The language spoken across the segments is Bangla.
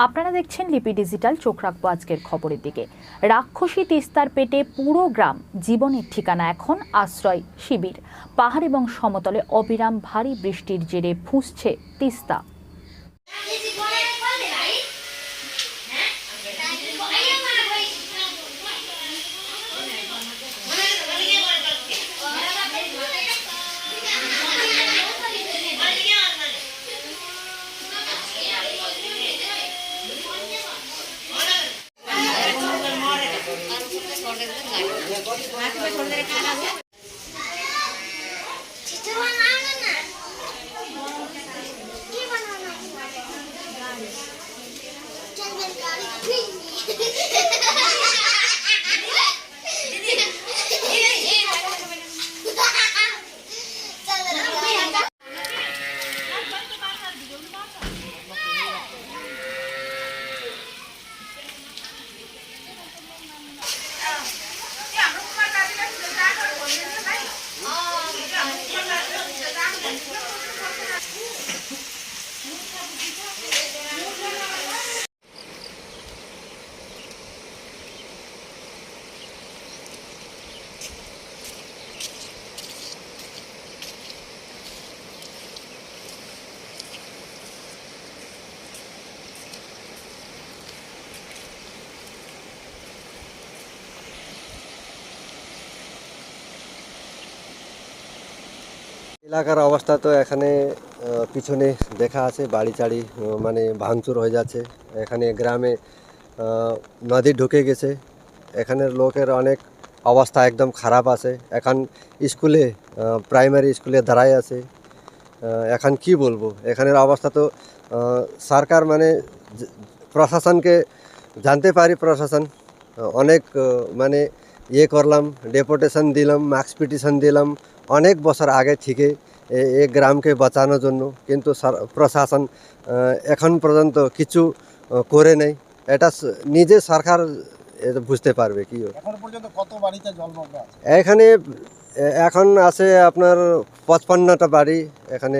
আপনারা দেখছেন লিপি ডিজিটাল। চোখ রাখবো আজকের খবরের দিকে। রাক্ষসী তিস্তার পেটে পুরো গ্রাম, জীবনের ঠিকানা এখন আশ্রয় শিবির। পাহাড় এবং সমতলে অবিরাম ভারী বৃষ্টির জেরে ফুঁসছে তিস্তা। এলাকার অবস্থা তো এখানে পিছনে দেখা আছে, বাড়ি চাড়ি মানে ভাঙচুর হয়ে যাচ্ছে। এখানে গ্রামে নদী ঢুকে গেছে। এখানের লোকের অনেক অবস্থা একদম খারাপ আছে। এখন স্কুলে প্রাইমারি স্কুলে দাঁড়ায় আছে। এখন কি বলবো, এখানের অবস্থা তো সরকার মানে প্রশাসনকে জানতে পারি, প্রশাসন অনেক মানে করলাম, ডেপুটেশন দিলাম, মার্কস পিটিশন দিলাম অনেক বছর আগে থেকে এই গ্রামকে বাঁচানোর জন্য, কিন্তু প্রশাসন এখন পর্যন্ত কিছু করে নেই। এটা নিজে সরকার বুঝতে পারবে কি। এখন পর্যন্ত কত বাড়িতে জলমগ্ন আছে? এখানে এখন আছে আপনার 55টা বাড়ি এখানে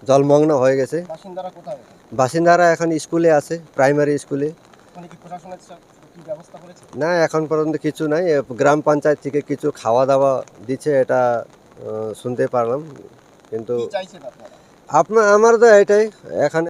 জলমগ্ন হয়ে গেছে। বাসিন্দারা কোথায়? বাসিন্দারা এখন স্কুলে আছে, প্রাইমারি স্কুলে। মানে কি প্রশাসনের কি ব্যবস্থা করেছে? না, এখন পর্যন্ত কিছু নাই। গ্রাম পঞ্চায়েত থেকে কিছু খাওয়া দাওয়া দিচ্ছে, এটা শুনতে পারলাম, কিন্তু কি চাইছেন আপনারা? আমার তো এটাই এখানে।